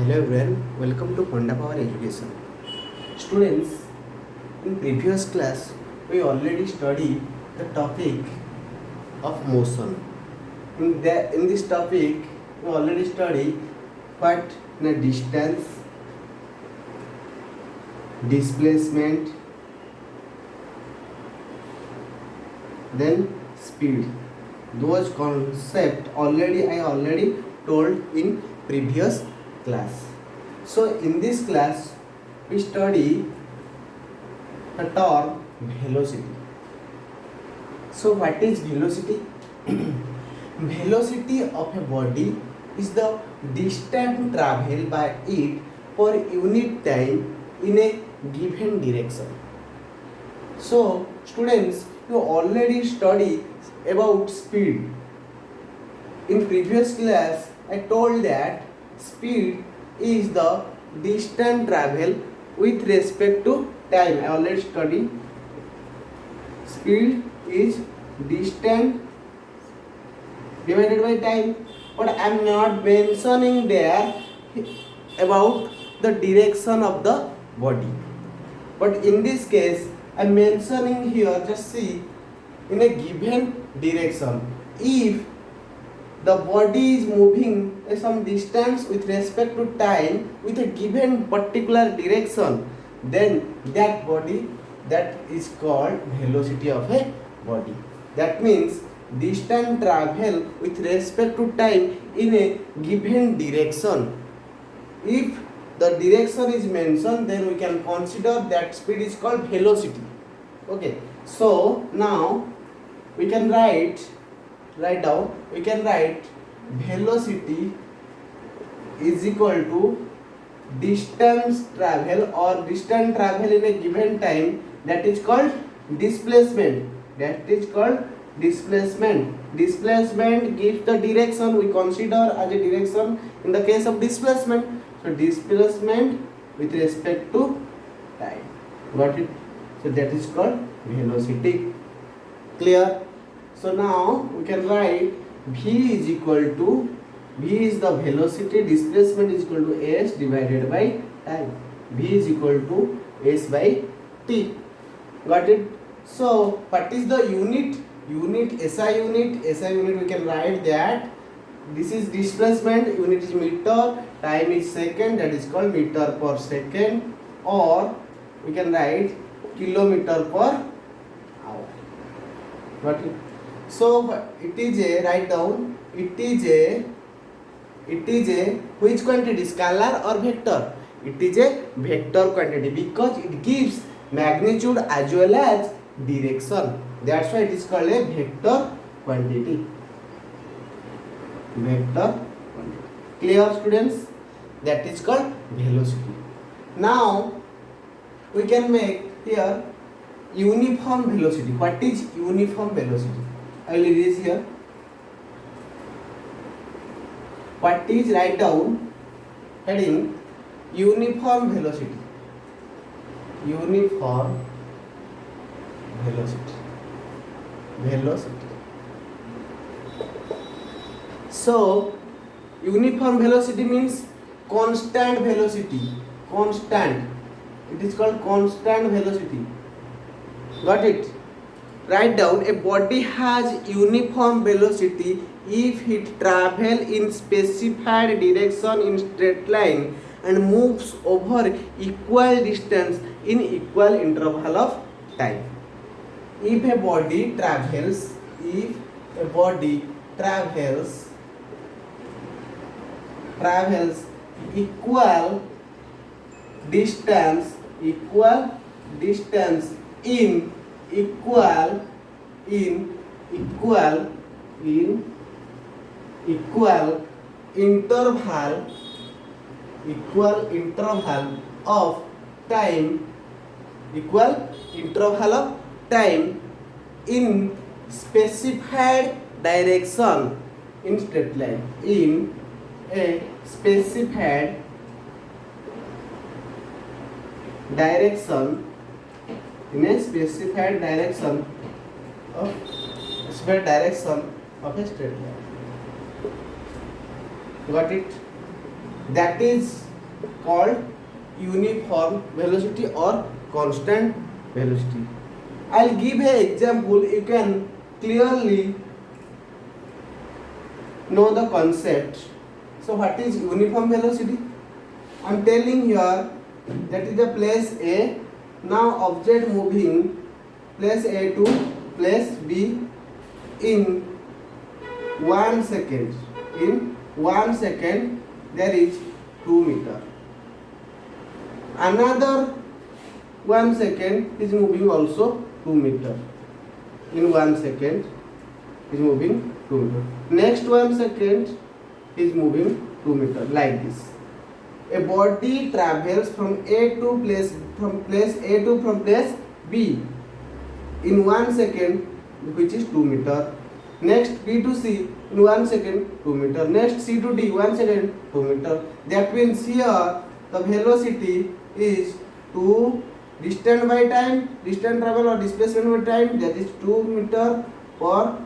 Hello everyone, welcome to Honda Power Education. Students, in previous class we already studied the topic of motion. In this topic we already studied what the distance, displacement, then speed. Those concepts I already told in previous class. So in this class we study the term velocity. So what is velocity? Velocity of a body is the distance traveled by it per unit time in a given direction. So students, you already study about speed. In previous class I told that speed is the distance travel with respect to time. I already studied speed is distance divided by time, but I am not mentioning there about the direction of the body. But in this case I am mentioning here, just see, in a given direction, if the body is moving some distance with respect to time with a given particular direction, then that is called velocity of a body. That means distance travel with respect to time in a given direction. If the direction is mentioned, then we can consider that speed is called velocity. Okay, so now we can write velocity is equal to distance travel or distance travel in a given time, that is called displacement. Displacement gives the direction we consider as a direction in the case of displacement. So displacement with respect to time. Got it? So that is called velocity. Clear? So now we can write V is the velocity, displacement is equal to S divided by time. V is equal to S by T. Got it? So what is the unit? SI unit we can write that this is displacement, unit is meter, time is second, that is called meter per second, or we can write kilometer per hour. Got it? So it is a, write down, it is a which quantity, scalar or vector? It is a vector quantity because it gives magnitude as well as direction. That's why it is called a vector quantity. Clear, students? That is called velocity. Now we can make here uniform velocity. What is uniform velocity? I will erase here. What is, write down heading uniform velocity. So uniform velocity means constant velocity. It is called constant velocity. Got it? Write down, a body has uniform velocity if it travels in specified direction in straight line and moves over equal distance in equal interval of time. If a body travels equal distance in equal interval of time in specified direction in straight line, in a specified direction of a straight line. Got it? That is called uniform velocity or constant velocity. I'll give an example. You can clearly know the concept. So what is uniform velocity? I'm telling here that is the place A. Now object moving place A to place B in 1 second. In 1 second there is 2 meter. Another 1 second is moving also 2 meter. In 1 second is moving 2 meter. Next 1 second is moving 2 meter, like this. A body travels from A to place B in 1 second, which is 2 meter. Next B to C in 1 second 2 meter. Next C to D 1 second 2 meter. That means here the velocity is 2 distance by time, distance travel or displacement by time, that is 2 meter per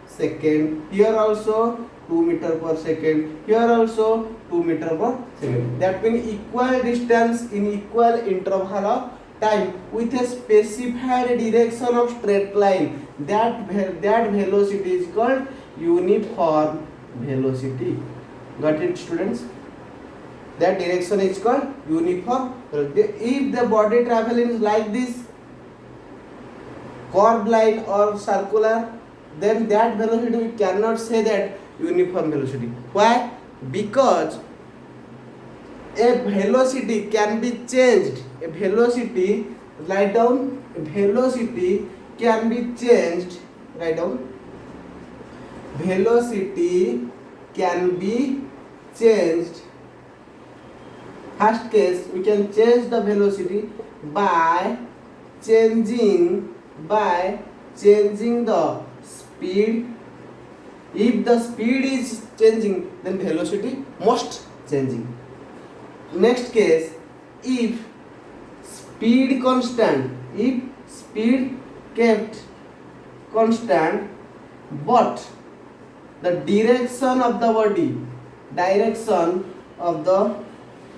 second. Here also 2 meter per second. Here also 2 meter per second. That means equal distance in equal interval of time with a specified direction of straight line. That velocity is called uniform velocity. Got it, students? That direction is called uniform velocity. If the body travel is like this, curved line or circular, then that velocity we cannot say that uniform velocity. Why? Because a velocity can be changed. A velocity, write down, a velocity can be changed. Write down. Velocity can be changed. First case, we can change the velocity by changing the speed. If the speed is changing, then velocity must changing. Next case, if speed constant, if speed kept constant, but the direction of the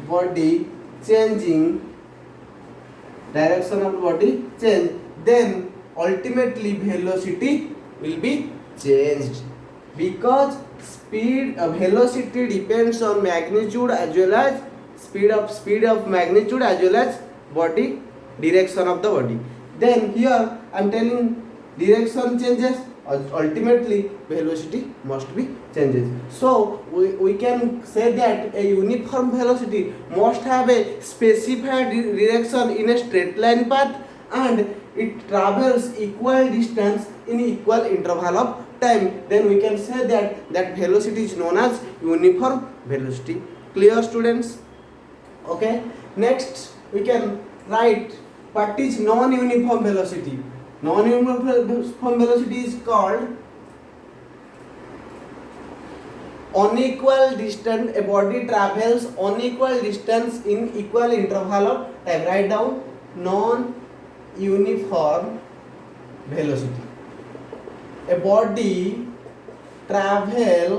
body changing, change, then ultimately velocity will be changed, because velocity depends on magnitude as well as speed of magnitude as well as body direction of the body. Then here I am telling direction changes, ultimately velocity must be changes. So we can say that a uniform velocity must have a specified direction in a straight line path, and it travels equal distance in equal interval of time. Then we can say that velocity is known as uniform velocity. Clear, students? Okay. Next we can write what is non-uniform velocity. Non-uniform velocity is called unequal distance. A body travels unequal distance in equal interval of time. Write down non-uniform velocity. A body travels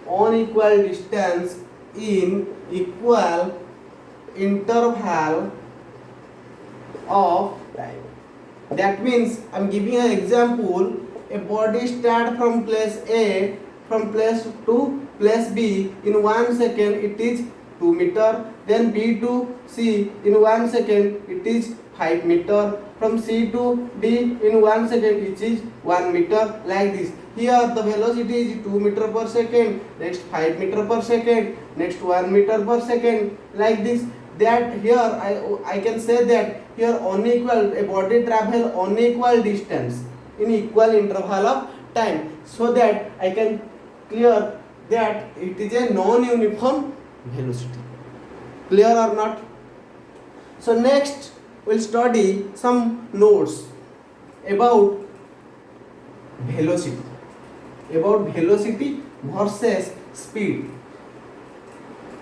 unequal distance in equal interval of time. That means I am giving an example. A body start from place A, from place to place B in 1 second it is 2 meter. Then B to C in 1 second it is 5 meter. From C to D in 1 second it is 1 meter, like this. Here the velocity is 2 meter per second, next 5 meter per second, next 1 meter per second, like this. That here I can say that here unequal, a body travel unequal distance in equal interval of time, so that I can clear that it is a non-uniform velocity. Clear or not? So next we'll study some notes about velocity versus speed.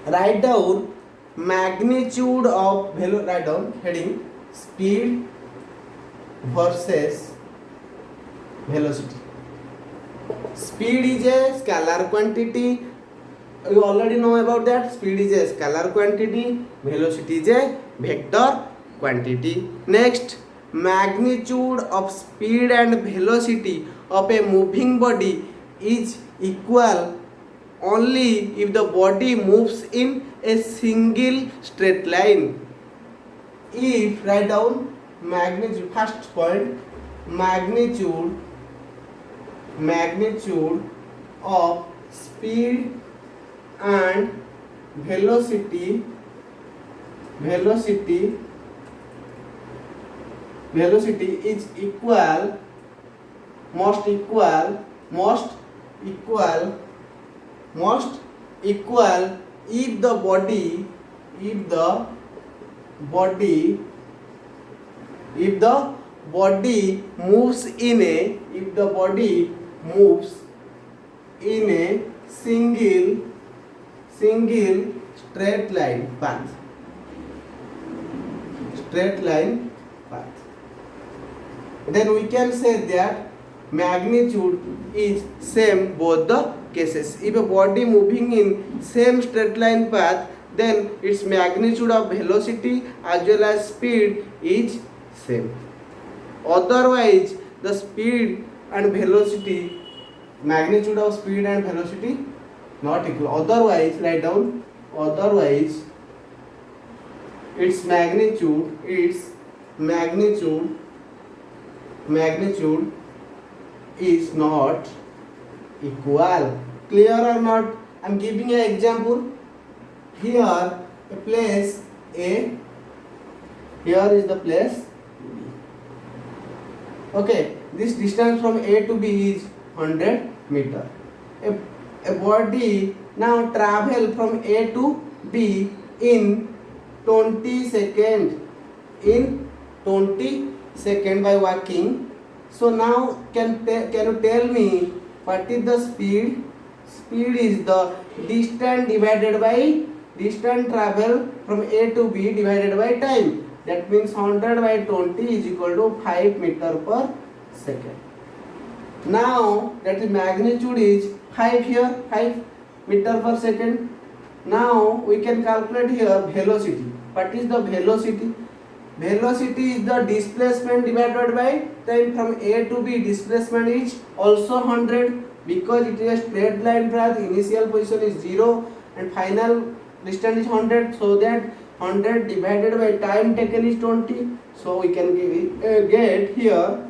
Write down magnitude of write down heading speed versus velocity. Speed is a scalar quantity. You already know about that. Speed is a scalar quantity. Velocity is a vector quantity. Next, magnitude of speed and velocity of a moving body is equal only if the body moves in a single straight line. If, write down magnitude, first point, magnitude of speed and velocity is equal, most equal if the body moves in a single straight line path. Then we can say that magnitude is same both the cases. If a body moving in same straight line path, then its magnitude of velocity as well as speed is same. Otherwise, the speed and velocity, magnitude of speed and velocity not equal. Otherwise, write down, otherwise its magnitude is not equal. Clear or not? I am giving an example. Here a place A, here is the place B. Okay, this distance from A to B is 100 meter. A body now travel from A to B in 20 seconds. By walking. So now can you tell me what is the speed? Speed is the distance divided by distance travel from A to B divided by time. That means 100 by 20 is equal to 5 meter per second. Now that is magnitude is 5 here, 5 meter per second. Now we can calculate here velocity. What is the velocity? Velocity is the displacement divided by time from A to B. Displacement is also 100 because it is a straight line path. Initial position is 0 and final distance is 100. So that 100 divided by time taken is 20. So we can get here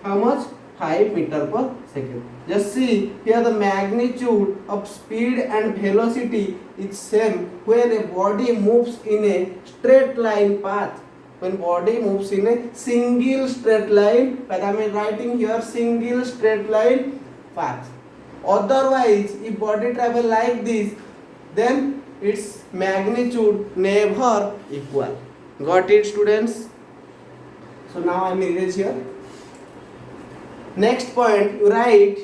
how much? 5 meter per second. Just see here the magnitude of speed and velocity is same when a body moves in a straight line path. When body moves in a single straight line path, I am writing here single straight line path. Otherwise, if body travel like this, then its magnitude never equal. Got it, students? So now I am erase here. Next point, you write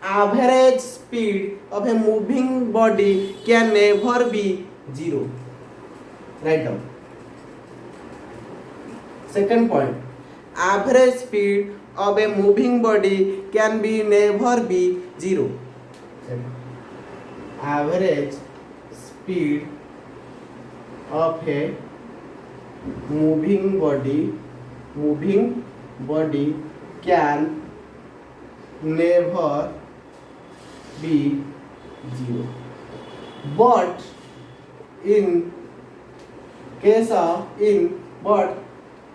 average speed of a moving body can never be 0. Write down. Second point, average speed of a moving body can never be 0. Average speed of a moving body can never be 0. But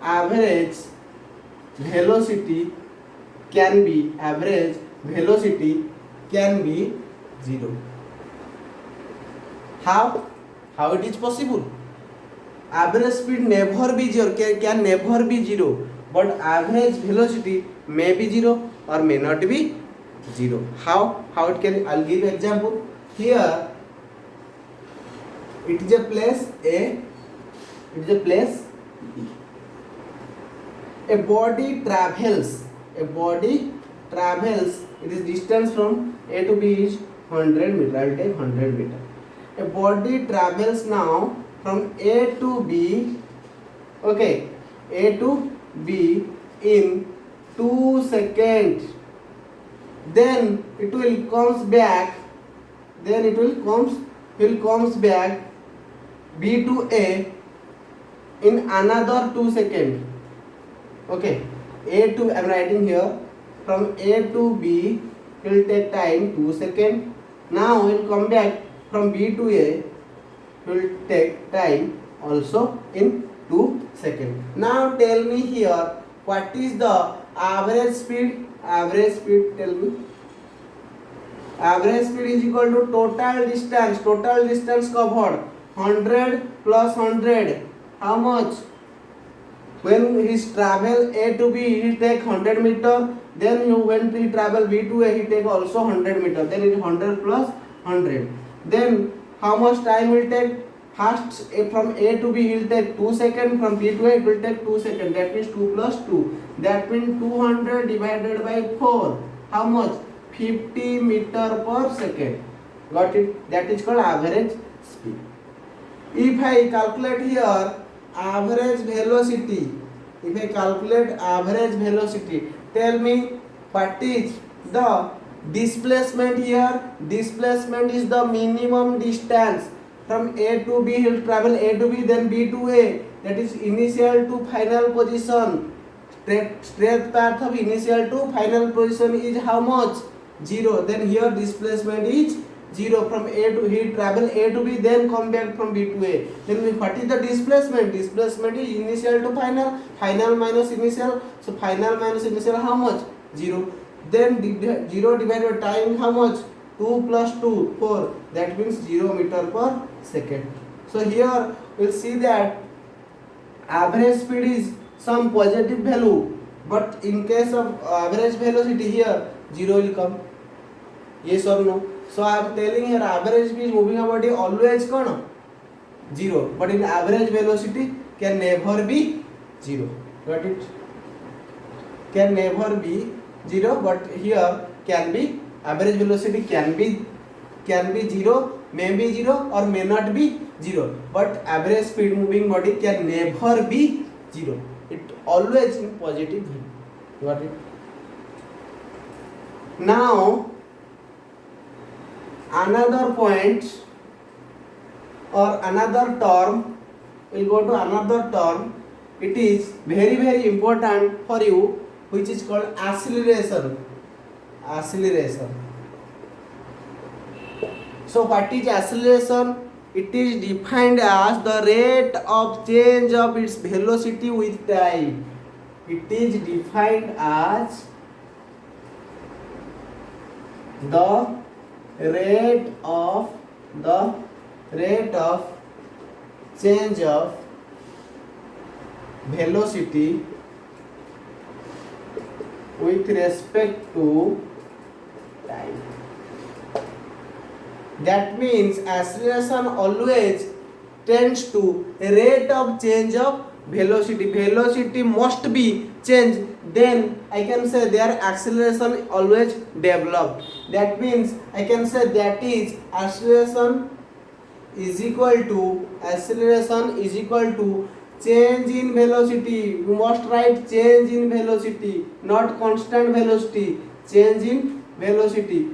average velocity can be 0. How it is possible? Average speed never be 0, can never be 0, but average velocity may be 0 or may not be 0. How it can? I'll give example. Here it is a place A, it is a place B. A body travels, it is distance from A to B is 100 meter. I will take 100 meter. A body travels now from A to B, okay, A to B in 2 second, then it will comes back, then it will comes back B to A in another 2 second. Okay, A to, I am writing here, from A to B will take time 2 second. Now it will come back from B to A, will take time also in 2 second. Now tell me here, what is the average speed? Average speed, tell me. Average speed is equal to total distance. Total distance covered 100 plus 100. How much? When he travel A to B, he take 100 meter. Then when he travel B to A, he take also 100 meter. Then it is 100 plus 100. Then how much time will take? First from A to B, he will take 2 seconds. From B to A, it will take 2 seconds. That means 2 plus 2. That means 200 divided by 4. How much? 50 meter per second. Got it? That is called average speed. If I calculate here average velocity, if I calculate average velocity, tell me what is the displacement here? Displacement is the minimum distance from A to B. He will travel A to B, then B to A. That is initial to final position. Straight path of initial to final position is how much? 0. Then here displacement is 0. From A to, he travel A to B, then come back from B to A. Then what is the displacement? Displacement is initial to final. Final minus initial. So final minus initial how much? 0. Then 0 divided by time how much? 2 plus 2, 4. That means 0 meter per second. So here we'll see that average speed is some positive value, but in case of average velocity here 0 will come. Yes or no? So I am telling here average speed moving about always 0, but in average velocity can never be 0. Got it? Can never be 0, but here can be average velocity can be 0, may be 0 or may not be 0, but average speed moving body can never be 0. It always in positive value. Got it? Now another point or another term, we'll go to another term. It is very important for you, which is called acceleration. Acceleration. So what is acceleration? It is defined as the rate of change of its velocity with time. It is defined as the rate of change of velocity with respect to time. That means acceleration always tends to a rate of change of velocity. Velocity must be changed, then I can say their acceleration always developed. That means I can say that is acceleration is equal to change in velocity. You must write change in velocity, not constant velocity. Change in velocity.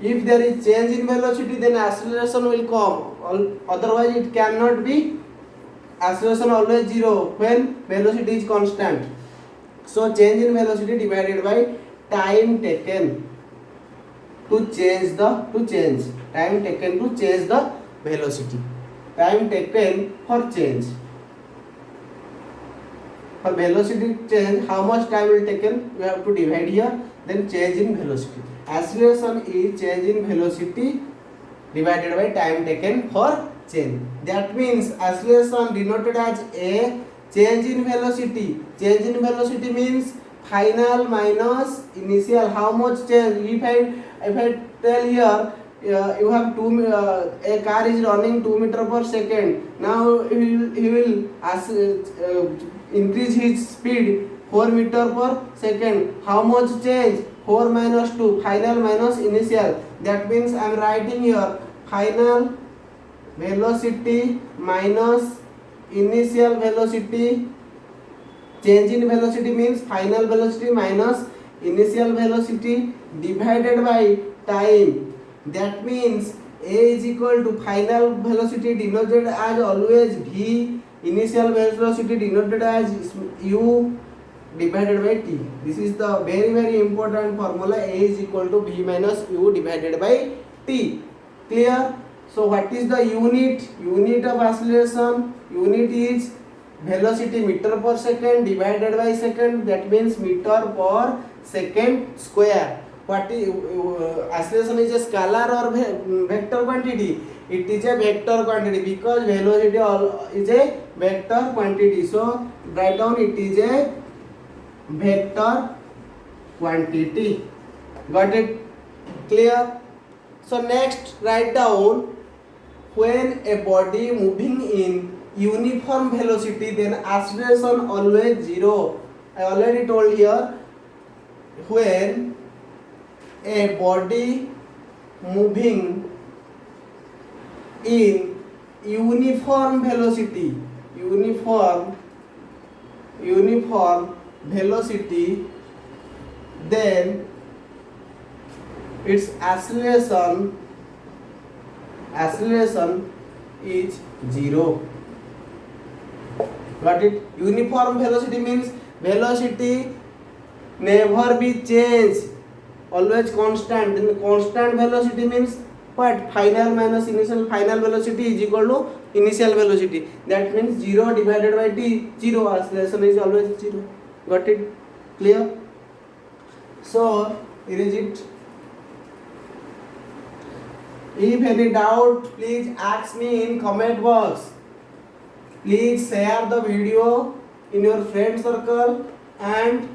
If there is change in velocity, then acceleration will come. Otherwise, it cannot be. Acceleration always 0 when velocity is constant. So change in velocity divided by time taken to change time taken to change the velocity. Time taken for change. For velocity change, how much time will taken? We have to divide here. Then change in velocity. Acceleration is change in velocity divided by time taken for change. That means acceleration denoted as a change in velocity. Change in velocity means final minus initial. How much change? If I tell here you have a car is running 2 meter per second. Now he will increase his speed 4 meter per second. How much change? 4 minus 2, final minus initial. That means I am writing here final velocity minus initial velocity change in velocity means final velocity minus initial velocity divided by time. That means a is equal to final velocity denoted as always v, initial velocity denoted as u divided by t. This is the very important formula. A is equal to v minus u divided by t. Clear? So what is the unit of acceleration? Unit is velocity meter per second divided by second. That means meter per second square. What is acceleration is a scalar or vector quantity? It is a vector quantity because velocity is a vector quantity. So write down it is a vector quantity. Got it? Clear? So next write down when a body moving in uniform velocity then acceleration always zero. I already told here, when a body moving in uniform velocity then its acceleration is zero. Got it? Uniform velocity means velocity never be changed, always constant. Then constant velocity means what? Final minus initial. Final velocity is equal to initial velocity. That means 0 divided by t, 0. Acceleration is always 0. Got it? Clear? So erase it. If any doubt, please ask me in comment box. Please share the video in your friend circle and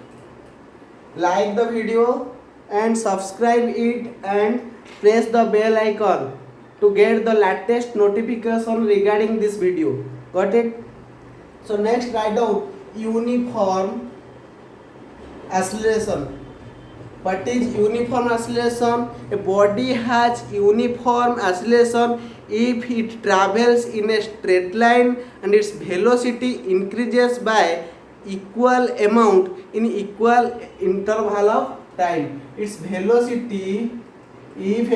like the video and subscribe it and press the bell icon to get the latest notification regarding this video. Got it? So next write down uniform acceleration. What is uniform acceleration? A body has uniform acceleration if it travels in a straight line and its velocity increases by equal amount in equal interval of time. Its velocity, if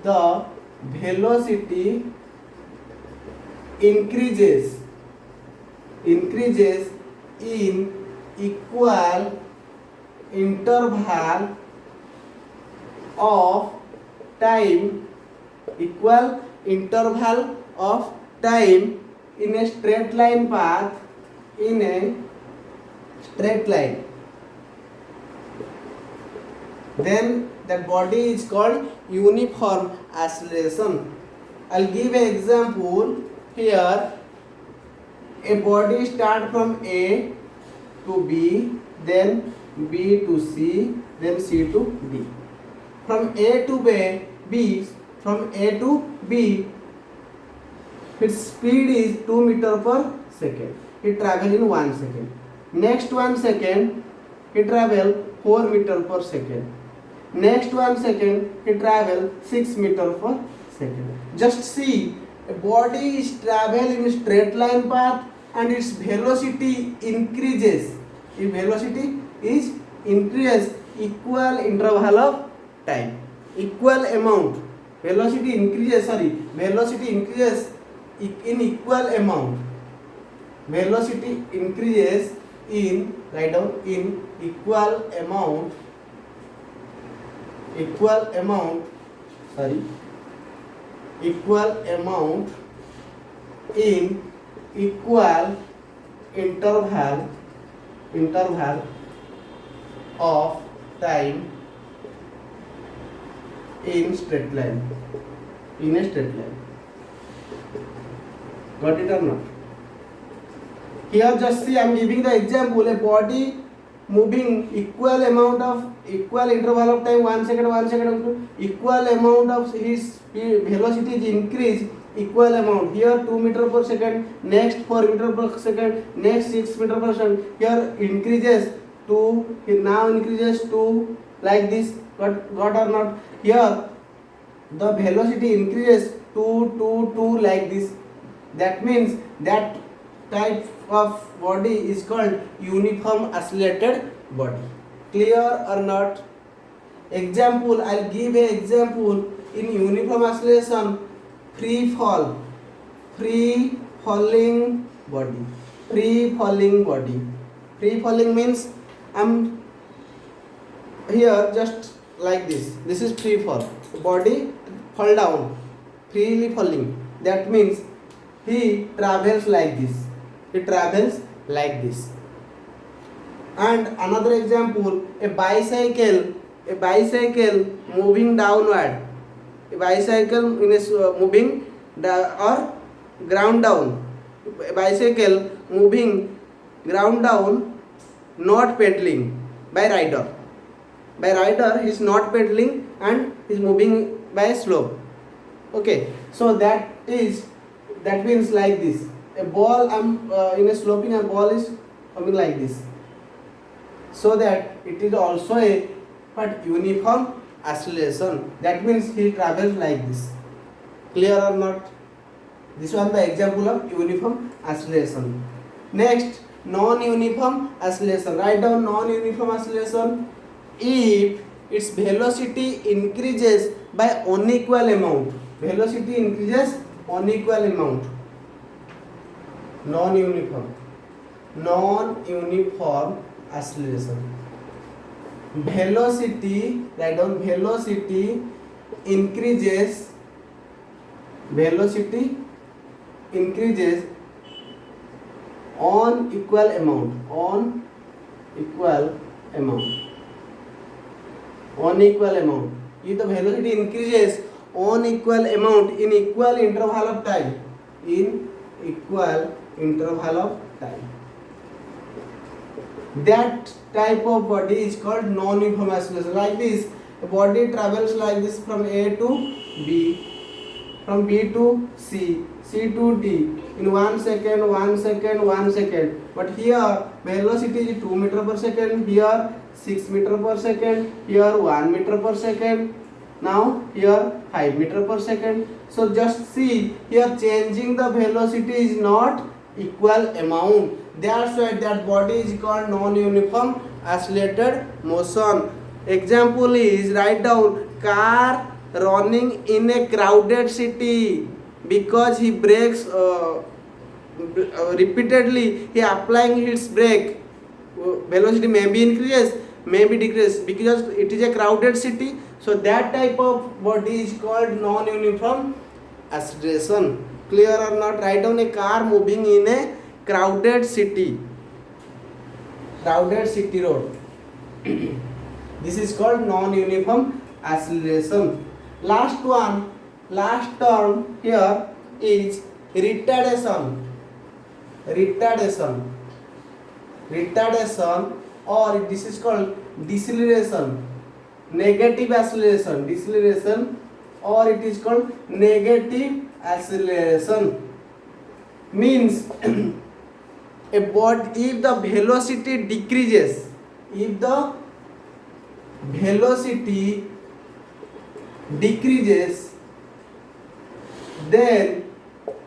the velocity increases in equal interval of time in a straight line path, then that body is called uniform acceleration. I'll give an example here. A body start from A to B, then B to C, then C to D. From A to B, its speed is 2 meter per second. It travel in 1 second. Next 1 second, it travel 4 meter per second. Next 1 second, it travel 6 meter per second. Just see, a body is travel in straight line path and its velocity increases. If velocity is increases equal interval of time, equal amount. Velocity increases in equal amount. Velocity increases in, write down, in equal amount in equal interval of time in a straight line. Got it or not? Here just see, I am giving the example. A body moving equal interval of time, 1 second, equal amount of his speed, velocity is increased equal amount. Here 2 meter per second, next 4 meter per second, next 6 meter per second. Here increases to, now increases to, like this. Got or not? Here the velocity increases to like this. That means that type of body is called uniform oscillated body. Clear or not? Example, I'll give a example. In uniform oscillation, free falling body. Free falling means I'm here just like this. This is free fall. Body fall down, freely falling. That means he travels like this. And another example, a bicycle moving downward. A bicycle moving or ground down. A bicycle moving ground down, not pedaling by rider. By rider, he is not pedaling and is moving by slope. Okay, so that means like this. A ball, in a sloping, a ball is coming like this. So that it is also a uniform oscillation. That means he travels like this. Clear or not? This one the example of uniform oscillation. Next, non-uniform oscillation. Write down non-uniform oscillation. If its velocity increases by unequal amount. Velocity increases unequal amount. Non-uniform oscillation. Velocity, write down, velocity increases on equal amount. If the velocity increases on equal amount in equal interval of time. That type of body is called non-uniform oscillation. Like this, a body travels like this from A to B, from B to C, C to D in 1 second. But here velocity is 2 meter per second, here 6 meter per second, here 1 meter per second, now here 5 meter per second. So just see here, changing the velocity is not equal amount. That's why that body is called non-uniform oscillated motion. Example is, write down, car running in a crowded city. Because he brakes repeatedly, he applying his brake, velocity may be increases, may be decreases, because it is a crowded city. So that type of body is called non-uniform oscillation. Clear or not? Write down, a car moving in a crowded city road. This is called non-uniform oscillation. Last term here is retardation, or this is called deceleration, negative acceleration, or it is called negative acceleration. Means if the velocity decreases, then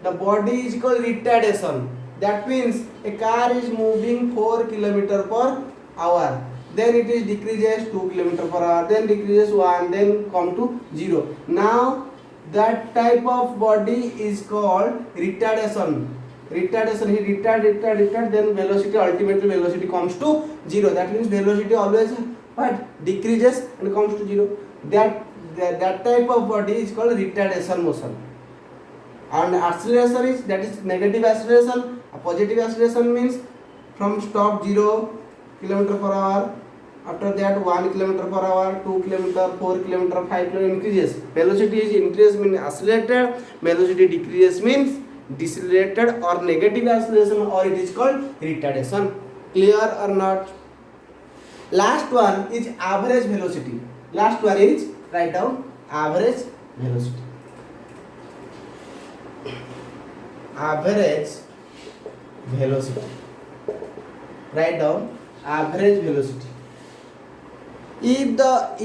the body is called retardation. That means a car is moving 4 km per hour, then it is decreases 2 km per hour, then decreases 1, then come to 0. Now that type of body is called retardation. He retard, then ultimately velocity comes to 0. That means velocity always decreases and comes to 0. That type of body is called retardation motion. And acceleration is negative acceleration. A positive acceleration means from stop 0 km per hour, after that 1 km per hour, 2 km, 4 km, 5 km increases. Velocity is increased means accelerated, velocity decreases means decelerated or negative acceleration, or it is called retardation. Clear or not? Last one is average velocity. Write down, average velocity. Write down, average velocity. If the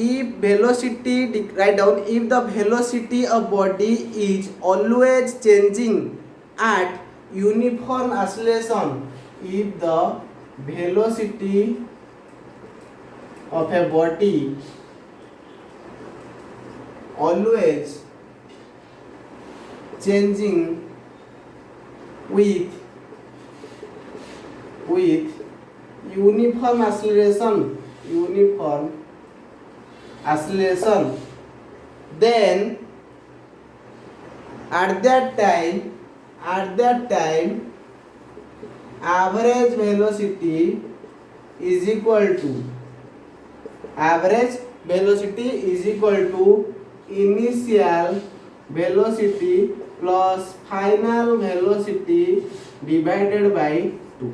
velocity of body is always changing at uniform oscillation, if the velocity of a body always changing with uniform acceleration, then at that time average velocity is equal to initial velocity plus final velocity divided by 2.